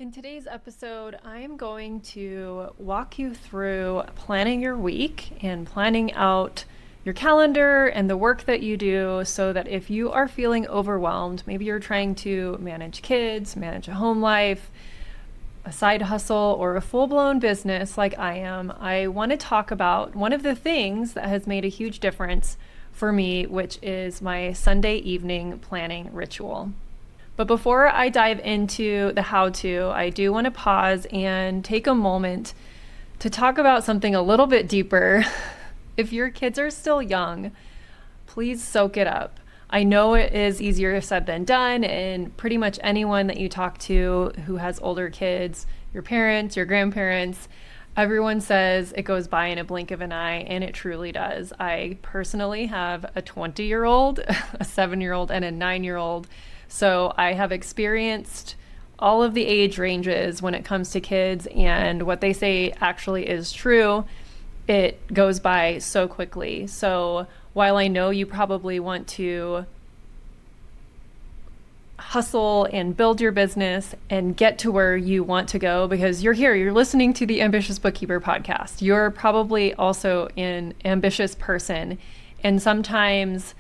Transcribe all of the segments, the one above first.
In today's episode, I am going to walk you through planning your week and planning out your calendar and the work that you do so that if you are feeling overwhelmed, maybe you're trying to manage kids, manage a home life, a side hustle, or a full-blown business like I am, I want to talk about one of the things that has made a huge difference for me, which is my Sunday evening planning ritual. But before I dive into the how-to, I do want to pause and take a moment to talk about something a little bit deeper. If your kids are still young, please soak it up. I know it is easier said than done, and pretty much anyone that you talk to who has older kids, your parents, your grandparents, everyone says it goes by in a blink of an eye, and it truly does. I personally have a 20-year-old, a 7-year-old, and a 9-year-old. So I have experienced all of the age ranges when it comes to kids, and what they say actually is true. It goes by so quickly. So while I know you probably want to hustle and build your business and get to where you want to go because you're here, you're listening to the Ambitious Bookkeeper Podcast, you're probably also an ambitious person. And sometimes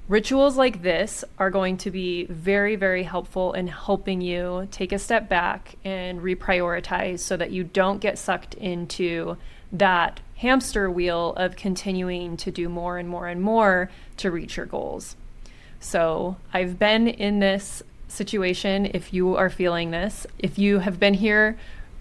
rituals like this are going to be very, very helpful in helping you take a step back and reprioritize so that you don't get sucked into that hamster wheel of continuing to do more and more and more to reach your goals. So I've been in this situation. If you are feeling this, if you have been here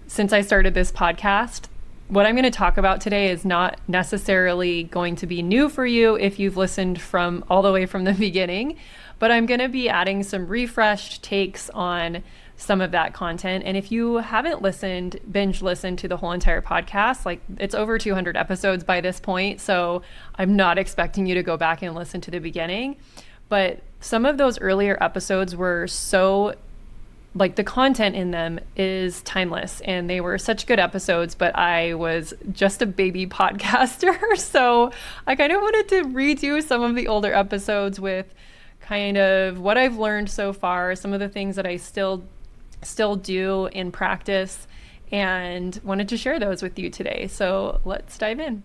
since I started this podcast, what I'm going to talk about today is not necessarily going to be new for you if you've listened from all the way from the beginning, but I'm going to be adding some refreshed takes on some of that content. And if you haven't binge listened to the whole entire podcast, like it's over 200 episodes by this point, so I'm not expecting you to go back and listen to the beginning. But some of those earlier episodes were so the content in them is timeless, and they were such good episodes, but I was just a baby podcaster. So I kind of wanted to redo some of the older episodes with kind of what I've learned so far, some of the things that I still do in practice, and wanted to share those with you today. So let's dive in.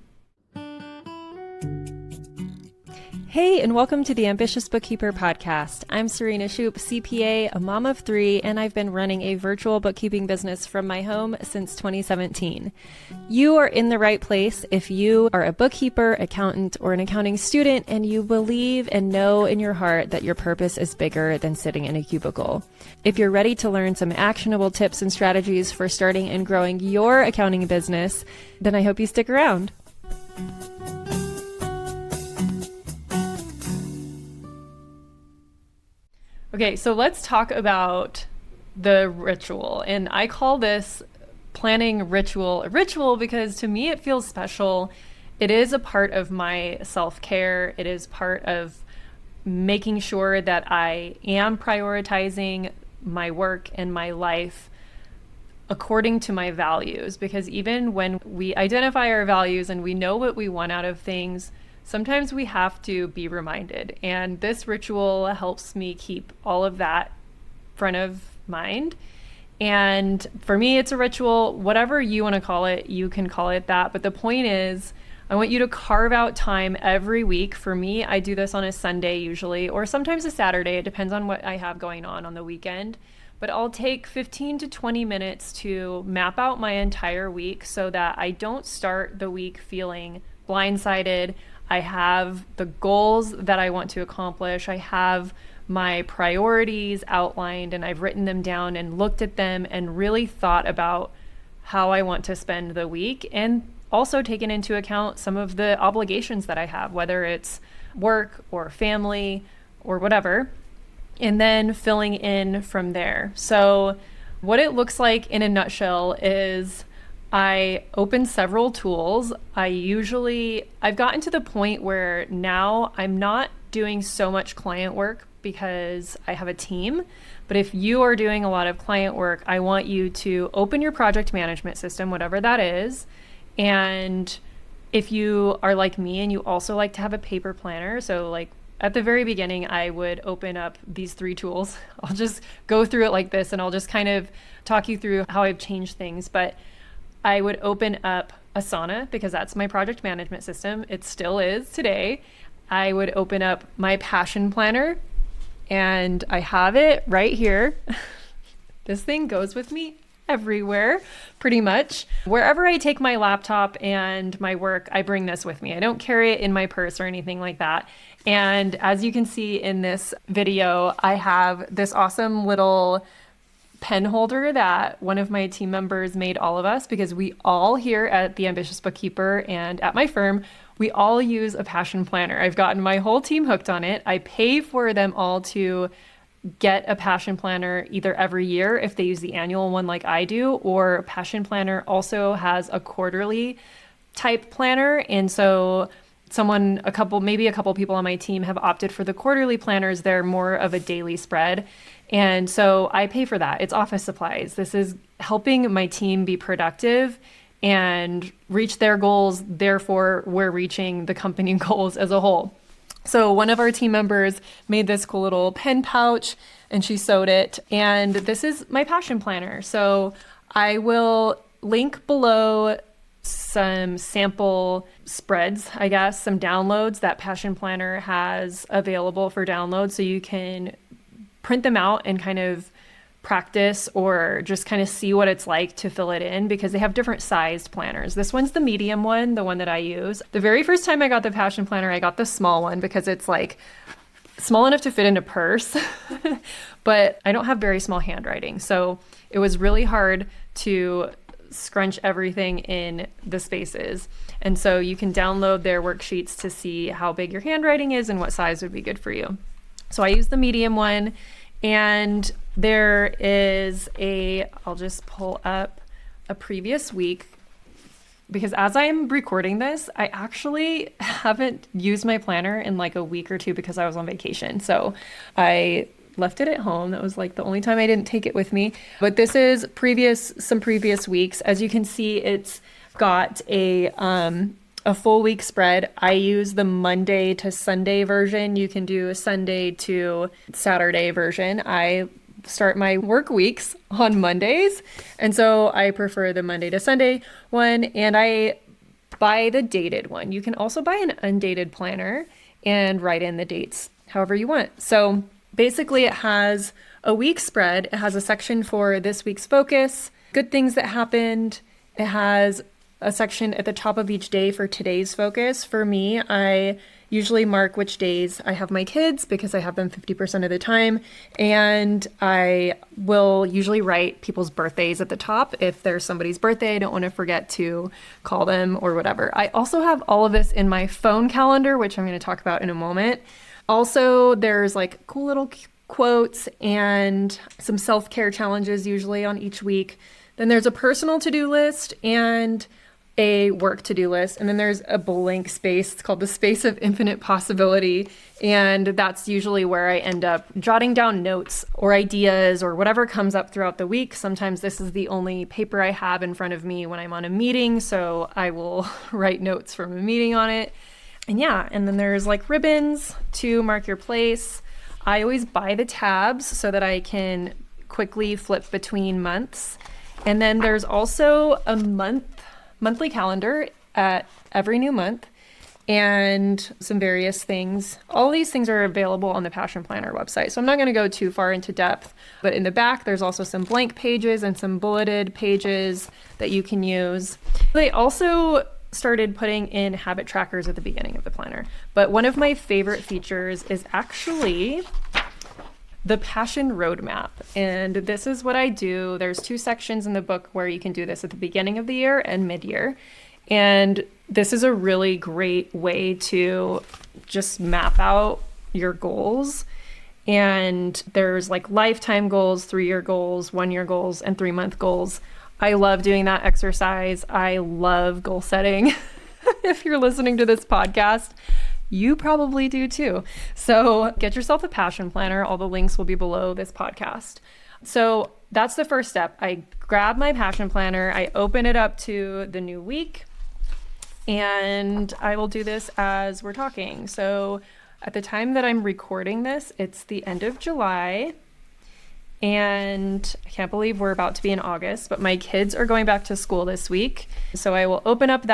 Hey, and welcome to the Ambitious Bookkeeper Podcast. I'm Serena Shoup, CPA, a mom of 3, and I've been running a virtual bookkeeping business from my home since 2017. You are in the right place if you are a bookkeeper, accountant, or an accounting student, and you believe and know in your heart that your purpose is bigger than sitting in a cubicle. If you're ready to learn some actionable tips and strategies for starting and growing your accounting business, then I hope you stick around. Okay, so let's talk about the ritual. And I call this planning ritual a ritual because to me it feels special. It is a part of my self-care. It is part of making sure that I am prioritizing my work and my life according to my values. Because even when we identify our values and we know what we want out of things, sometimes we have to be reminded, and this ritual helps me keep all of that front of mind. And for me, it's a ritual. Whatever you want to call it, you can call it that. But the point is, I want you to carve out time every week. For me, I do this on a Sunday usually, or sometimes a Saturday. It depends on what I have going on the weekend. But I'll take 15 to 20 minutes to map out my entire week so that I don't start the week feeling blindsided. I have the goals that I want to accomplish. I have my priorities outlined, and I've written them down and looked at them and really thought about how I want to spend the week, and also taken into account some of the obligations that I have, whether it's work or family or whatever, and then filling in from there. So what it looks like in a nutshell is I open several tools. I've gotten to the point where now I'm not doing so much client work because I have a team. But if you are doing a lot of client work, I want you to open your project management system, whatever that is. And if you are like me and you also like to have a paper planner, so like at the very beginning, I would open up these 3 tools. I'll just go through it like this, and I'll just kind of talk you through how I've changed things. But I would open up Asana because that's my project management system. It still is today. I would open up my Passion Planner, and I have it right here. This thing goes with me everywhere, pretty much. Wherever I take my laptop and my work, I bring this with me. I don't carry it in my purse or anything like that. And as you can see in this video, I have this awesome little pen holder that one of my team members made all of us, because we all here at the Ambitious Bookkeeper and at my firm, we all use a Passion Planner. I've gotten my whole team hooked on it. I pay for them all to get a Passion Planner either every year if they use the annual one like I do, or Passion Planner also has a quarterly type planner. And so maybe a couple people on my team have opted for the quarterly planners. They're more of a daily spread. And so I pay for that. It's office supplies. This is helping my team be productive and reach their goals. Therefore, we're reaching the company goals as a whole. So one of our team members made this cool little pen pouch, and she sewed it. And this is my Passion Planner. So I will link below some sample spreads, I guess, some downloads that Passion Planner has available for download. So you can print them out and kind of practice or just kind of see what it's like to fill it in, because they have different sized planners. This one's the medium one, the one that I use. The very first time I got the Passion Planner, I got the small one because it's like small enough to fit in a purse, but I don't have very small handwriting. So it was really hard to scrunch everything in the spaces. And so you can download their worksheets to see how big your handwriting is and what size would be good for you. So I use the medium one, and there is I'll just pull up a previous week, because as I'm recording this, I actually haven't used my planner in like a week or two because I was on vacation. So I left it at home. That was like the only time I didn't take it with me. But this is some previous weeks. As you can see, it's got a full week spread. I use the Monday to Sunday version. You can do a Sunday to Saturday version. I start my work weeks on Mondays, and so I prefer the Monday to Sunday one, and I buy the dated one. You can also buy an undated planner and write in the dates however you want. So basically it has a week spread. It has a section for this week's focus, good things that happened. It has a section at the top of each day for today's focus. For me, I usually mark which days I have my kids because I have them 50% of the time. And I will usually write people's birthdays at the top. If there's somebody's birthday, I don't want to forget to call them or whatever. I also have all of this in my phone calendar, which I'm going to talk about in a moment. Also, there's like cool little quotes and some self-care challenges usually on each week. Then there's a personal to-do list and a work to-do list. And then there's a blank space. It's called the space of infinite possibility. And that's usually where I end up jotting down notes or ideas or whatever comes up throughout the week. Sometimes this is the only paper I have in front of me when I'm on a meeting. So I will write notes from a meeting on it. And yeah, and then there's like ribbons to mark your place. I always buy the tabs so that I can quickly flip between months. And then there's also a monthly calendar at every new month and some various things. All these things are available on the Passion Planner website. So I'm not going to go too far into depth, but in the back, there's also some blank pages and some bulleted pages that you can use. They also started putting in habit trackers at the beginning of the planner. But one of my favorite features is actually the Passion Roadmap. And this is what I do. There's 2 sections in the book where you can do this at the beginning of the year and mid-year. And this is a really great way to just map out your goals. And there's like lifetime goals, 3-year goals, 1-year goals, and 3-month goals. I love doing that exercise. I love goal setting. If you're listening to this podcast, you probably do too. So get yourself a Passion Planner. All the links will be below this podcast. So that's the first step. I grab my Passion Planner, I open it up to the new week, and I will do this as we're talking. So At the time that I'm recording this, it's the end of July. And I can't believe we're about to be in August, but my kids are going back to school this week. So I will open up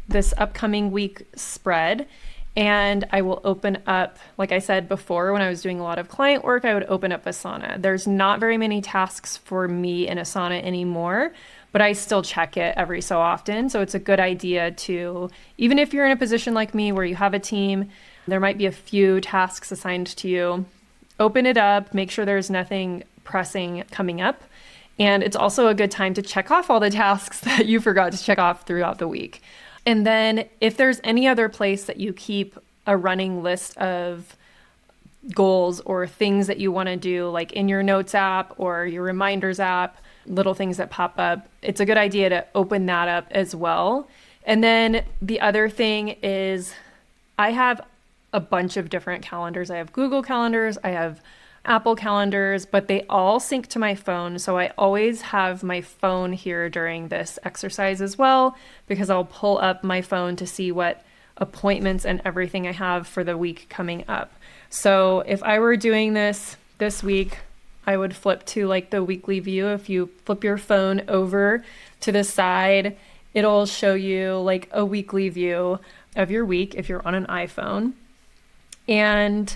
this upcoming week spread, and I will open up, like I said before, when I was doing a lot of client work, I would open up Asana. There's not very many tasks for me in Asana anymore, but I still check it every so often. So it's a good idea to, even if you're in a position like me where you have a team, there might be a few tasks assigned to you, open it up, make sure there's nothing pressing coming up. And it's also a good time to check off all the tasks that you forgot to check off throughout the week. And then if there's any other place that you keep a running list of goals or things that you want to do, like in your notes app or your reminders app, little things that pop up, it's a good idea to open that up as well. And then the other thing is I have a bunch of different calendars. I have Google calendars, I have Apple calendars, but they all sync to my phone. So I always have my phone here during this exercise as well, because I'll pull up my phone to see what appointments and everything I have for the week coming up. So if I were doing this week, I would flip to like the weekly view. If you flip your phone over to the side, it'll show you like a weekly view of your week if you're on an iPhone. And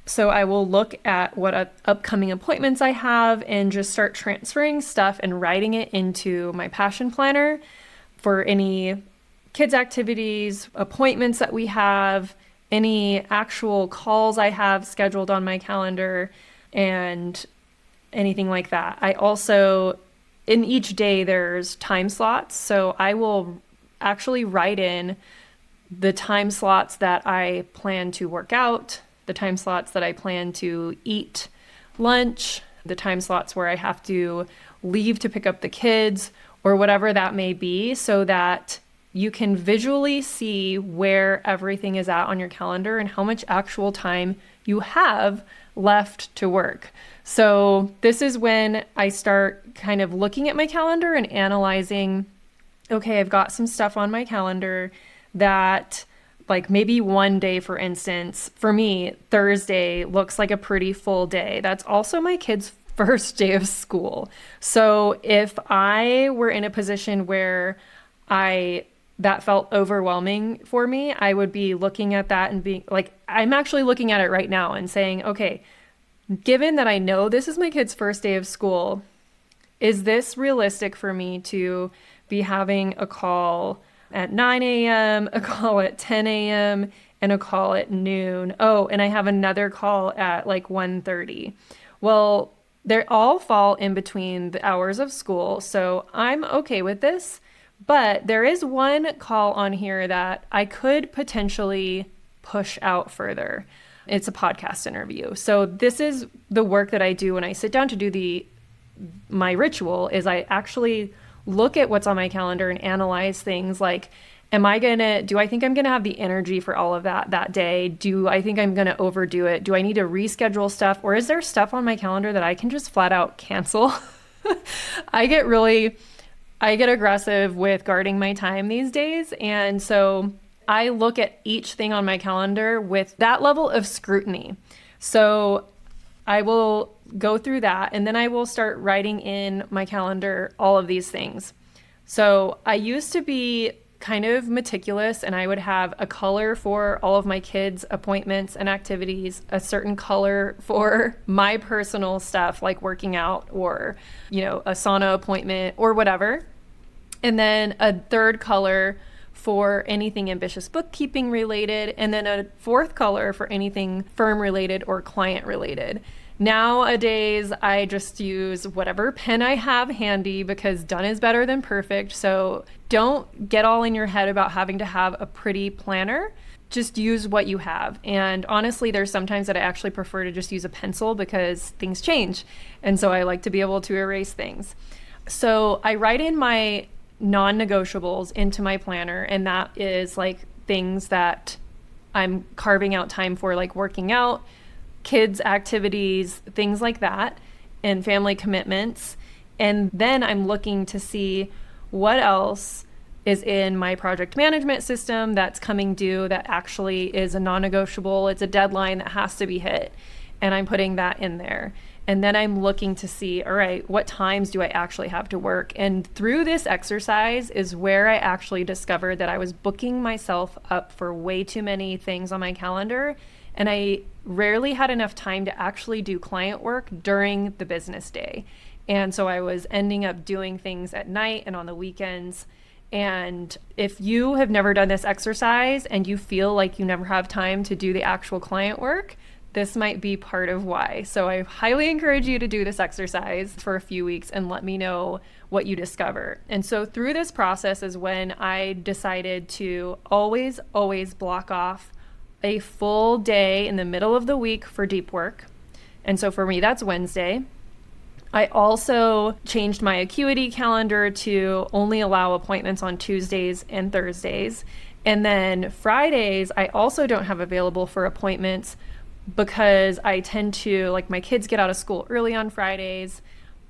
so I will look at what upcoming appointments I have and just start transferring stuff and writing it into my passion planner for any kids activities, appointments that we have, any actual calls I have scheduled on my calendar, and anything like that. I also, in each day, there's time slots. So I will actually write in the time slots that I plan to work out, the time slots that I plan to eat lunch, the time slots where I have to leave to pick up the kids, or whatever that may be, so that you can visually see where everything is at on your calendar and how much actual time you have left to work. So this is when I start kind of looking at my calendar and analyzing, okay, I've got some stuff on my calendar that, like maybe one day, for instance, for me, Thursday looks like a pretty full day. That's also my kids' first day of school. So if I were in a position where that felt overwhelming for me, I would be looking at that and being like, I'm actually looking at it right now and saying, okay, given that I know this is my kid's first day of school, is this realistic for me to be having a call at 9 a.m., a call at 10 a.m., and a call at noon? Oh, and I have another call at like 1:30. Well, they all fall in between the hours of school, so I'm okay with this. But there is one call on here that I could potentially push out further. It's a podcast interview. So this is the work that I do when I sit down to do my ritual, is I actually look at what's on my calendar and analyze things like, do I think I'm going to have the energy for all of that day? Do I think I'm going to overdo it? Do I need to reschedule stuff? Or is there stuff on my calendar that I can just flat out cancel? I get aggressive with guarding my time these days. And so I look at each thing on my calendar with that level of scrutiny. So I will go through that, and then I will start writing in my calendar all of these things. So I used to be kind of meticulous, and I would have a color for all of my kids' appointments and activities, a certain color for my personal stuff like working out or, a sauna appointment or whatever. And then a third color for anything ambitious bookkeeping related, and then a fourth color for anything firm related or client related. Nowadays, I just use whatever pen I have handy, because done is better than perfect. So don't get all in your head about having to have a pretty planner. Just use what you have. And honestly, there's sometimes that I actually prefer to just use a pencil because things change. And so I like to be able to erase things. So I write in my non-negotiables into my planner, and that is like things that I'm carving out time for, like working out, kids activities, things like that, and family commitments. And then I'm looking to see what else is in my project management system that's coming due that actually is a non-negotiable. It's a deadline that has to be hit. And I'm putting that in there. And then I'm looking to see, all right, what times do I actually have to work? And through this exercise is where I actually discovered that I was booking myself up for way too many things on my calendar. And I rarely had enough time to actually do client work during the business day. And so I was ending up doing things at night and on the weekends. And if you have never done this exercise and you feel like you never have time to do the actual client work, this might be part of why. So I highly encourage you to do this exercise for a few weeks and let me know what you discover. And so through this process is when I decided to always block off a full day in the middle of the week for deep work. And so for me, that's Wednesday. I also changed my Acuity calendar to only allow appointments on Tuesdays and Thursdays. And then Fridays, I also don't have available for appointments because I tend to, like, my kids get out of school early on Fridays.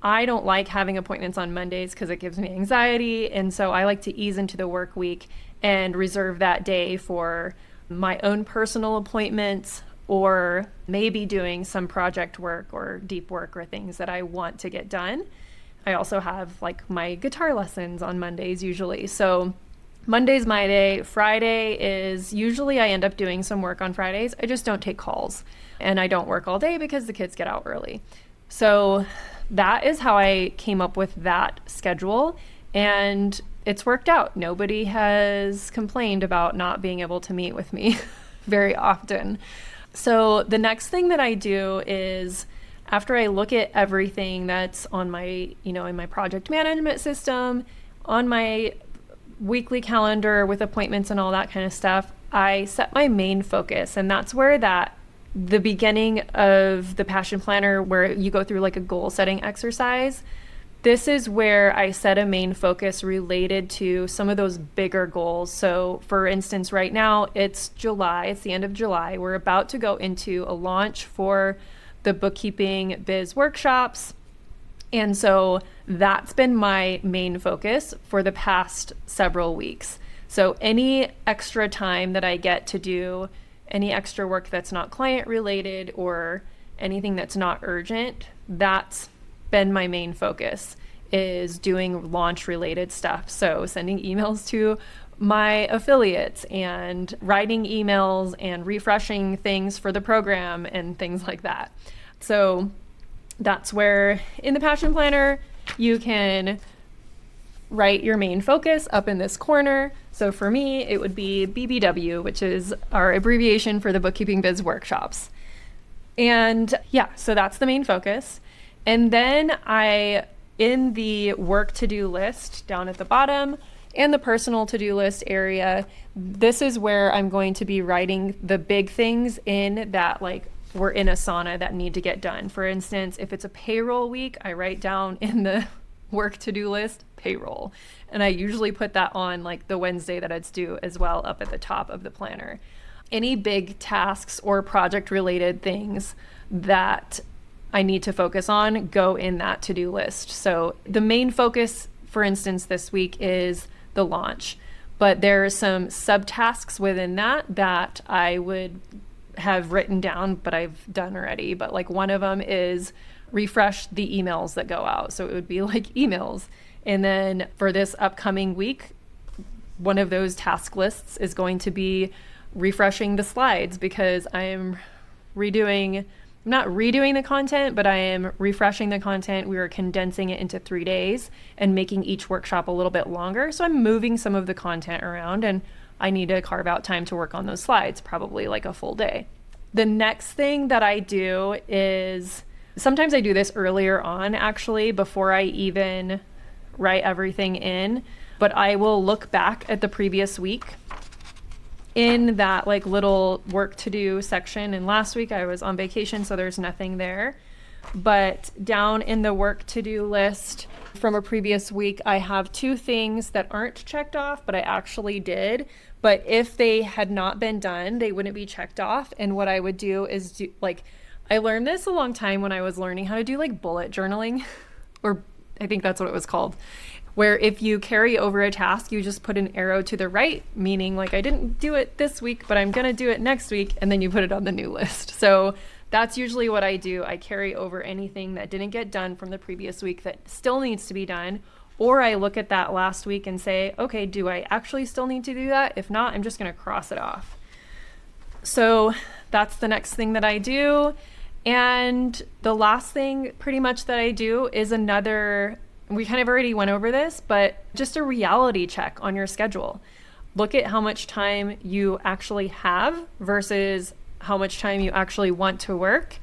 I don't like having appointments on Mondays because it gives me anxiety. And so I like to ease into the work week and reserve that day for my own personal appointments, or maybe doing some project work or deep work or things that I want to get done. I also have like my guitar lessons on Mondays usually. So Monday's my day. Friday is usually I end up doing some work on Fridays. I just don't take calls and I don't work all day because the kids get out early. So that is how I came up with that schedule, and it's worked out. Nobody has complained about not being able to meet with me very often. So the next thing that I do is, after I look at everything that's on my, in my project management system, on my weekly calendar with appointments and all that kind of stuff, I set my main focus. And that's where the beginning of the Passion Planner, where you go through like a goal setting exercise, this is where I set a main focus related to some of those bigger goals. So for instance, right now it's July, it's the end of July. We're about to go into a launch for the bookkeeping biz workshops. And so that's been my main focus for the past several weeks. So any extra time that I get to do any extra work that's not client related or anything that's not urgent, that's been my main focus, is doing launch related stuff. So sending emails to my affiliates and writing emails and refreshing things for the program and things like that. So that's where in the Passion Planner, you can write your main focus up in this corner. So for me, it would be BBW, which is our abbreviation for the Bookkeeping Biz Workshops. And yeah, so that's the main focus. And then in the work to-do list down at the bottom and the personal to-do list area, this is where I'm going to be writing the big things in that, like, we're in Asana that need to get done. For instance, if it's a payroll week, I write down in the work to-do list payroll. And I usually put that on like the Wednesday that it's due as well, up at the top of the planner. Any big tasks or project related things that I need to focus on go in that to-do list. So the main focus, for instance, this week is the launch, but there are some subtasks within that I would have written down, but I've done already. But like one of them is refresh the emails that go out. So it would be like emails. And then for this upcoming week, one of those task lists is going to be refreshing the slides, because I'm not redoing the content, but I am refreshing the content. We are condensing it into 3 days and making each workshop a little bit longer. So I'm moving some of the content around, and I need to carve out time to work on those slides, probably like a full day. The next thing that I do is, sometimes I do this earlier on, actually, before I even write everything in, but I will look back at the previous week in that like little work to do section. And last week I was on vacation, so there's nothing there. But down in the work to do list from a previous week, I have 2 things that aren't checked off, but I actually did. But if they had not been done, they wouldn't be checked off. And what I would do is I learned this a long time when I was learning how to do like bullet journaling, or I think that's what it was called. where if you carry over a task, you just put an arrow to the right, meaning like I didn't do it this week, but I'm going to do it next week. And then you put it on the new list. So that's usually what I do. I carry over anything that didn't get done from the previous week that still needs to be done. Or I look at that last week and say, okay, do I actually still need to do that? If not, I'm just going to cross it off. So that's the next thing that I do. And the last thing pretty much that I do is we kind of already went over this, but just a reality check on your schedule. Look at how much time you actually have versus how much time you actually want to work.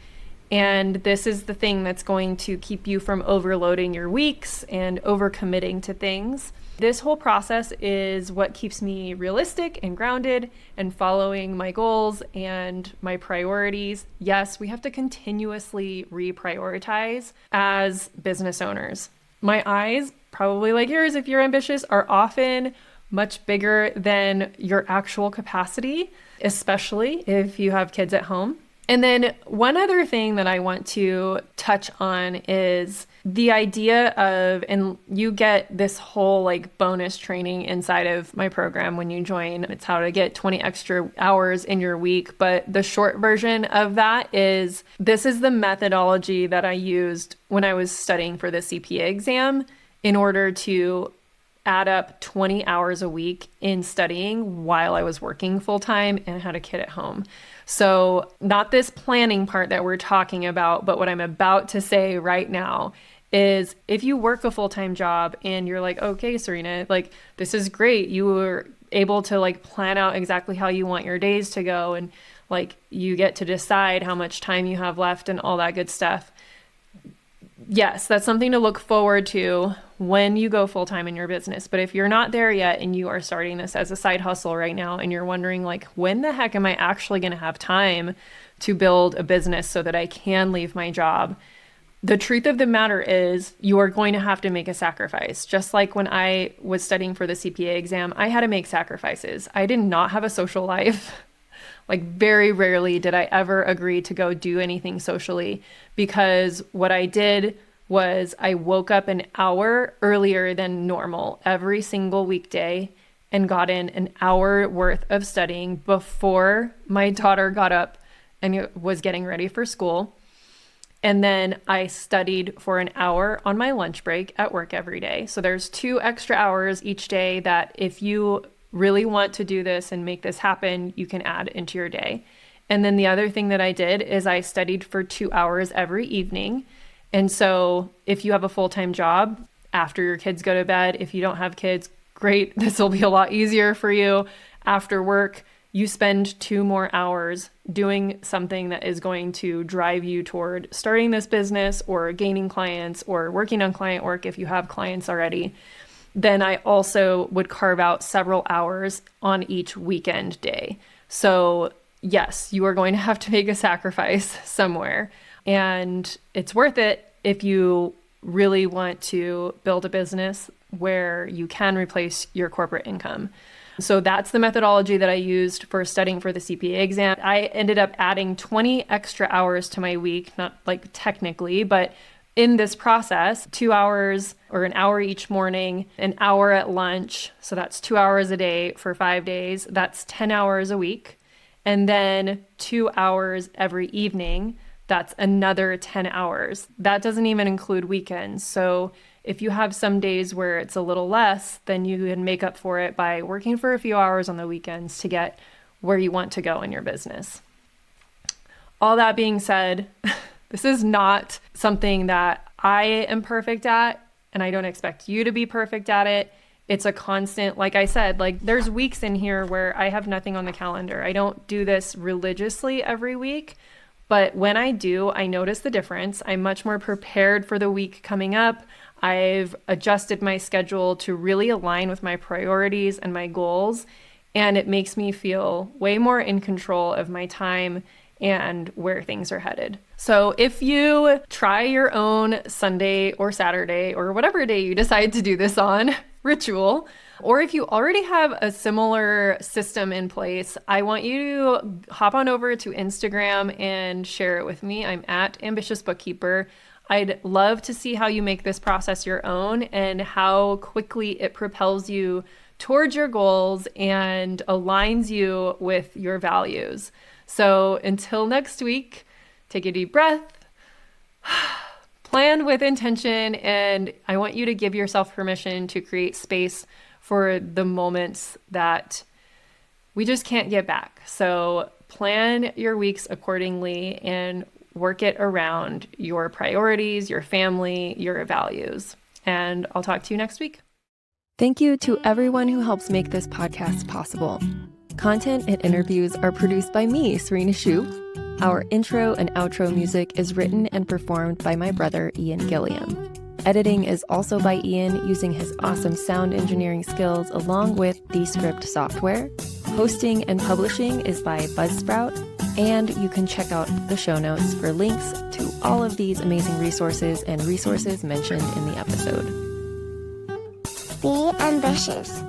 And this is the thing that's going to keep you from overloading your weeks and overcommitting to things. This whole process is what keeps me realistic and grounded and following my goals and my priorities. Yes, we have to continuously reprioritize as business owners. My eyes, probably like yours if you're ambitious, are often much bigger than your actual capacity, especially if you have kids at home. And then one other thing that I want to touch on is the idea of, and you get this whole like bonus training inside of my program when you join. It's how to get 20 extra hours in your week. But the short version of that is, this is the methodology that I used when I was studying for the CPA exam in order to add up 20 hours a week in studying while I was working full time and had a kid at home. So not this planning part that we're talking about, but what I'm about to say right now is, if you work a full-time job and you're like, okay, Serena, like this is great. You were able to like plan out exactly how you want your days to go. And like you get to decide how much time you have left and all that good stuff. Yes, that's something to look forward to when you go full-time in your business. But if you're not there yet and you are starting this as a side hustle right now and you're wondering like, when the heck am I actually going to have time to build a business so that I can leave my job? The truth of the matter is, you are going to have to make a sacrifice. Just like when I was studying for the CPA exam, I had to make sacrifices. I did not have a social life. Like very rarely did I ever agree to go do anything socially, because what I did was I woke up an hour earlier than normal every single weekday and got in an hour worth of studying before my daughter got up and was getting ready for school. And then I studied for an hour on my lunch break at work every day. So there's 2 extra hours each day that if you really want to do this and make this happen, you can add into your day. And then the other thing that I did is I studied for 2 hours every evening. And so if you have a full-time job after your kids go to bed, if you don't have kids, great. This will be a lot easier for you. After work, you spend 2 more hours doing something that is going to drive you toward starting this business or gaining clients or working on client work if you have clients already. Then I also would carve out several hours on each weekend day. So yes, you are going to have to make a sacrifice somewhere. And it's worth it if you really want to build a business where you can replace your corporate income. So that's the methodology that I used for studying for the CPA exam. I ended up adding 20 extra hours to my week, not like technically, but in this process, 2 hours or an hour each morning, an hour at lunch. So that's 2 hours a day for 5 days. That's 10 hours a week. And then 2 hours every evening. That's another 10 hours. That doesn't even include weekends. So if you have some days where it's a little less, then you can make up for it by working for a few hours on the weekends to get where you want to go in your business. All that being said, this is not something that I am perfect at, and I don't expect you to be perfect at it. It's a constant, like I said, like there's weeks in here where I have nothing on the calendar. I don't do this religiously every week, but when I do, I notice the difference. I'm much more prepared for the week coming up. I've adjusted my schedule to really align with my priorities and my goals, and it makes me feel way more in control of my time and where things are headed. So if you try your own Sunday or Saturday or whatever day you decide to do this on ritual, or if you already have a similar system in place, I want you to hop on over to Instagram and share it with me. I'm at Ambitious Bookkeeper. I'd love to see how you make this process your own and how quickly it propels you towards your goals and aligns you with your values. So until next week, take a deep breath, plan with intention, and I want you to give yourself permission to create space for the moments that we just can't get back. So plan your weeks accordingly and work it around your priorities, your family, your values. And I'll talk to you next week. Thank you to everyone who helps make this podcast possible. Content and interviews are produced by me, Serena Shu. Our intro and outro music is written and performed by my brother, Ian Gilliam. Editing is also by Ian using his awesome sound engineering skills along with Descript software. Hosting and publishing is by Buzzsprout. And you can check out the show notes for links to all of these amazing resources and resources mentioned in the episode. Be ambitious.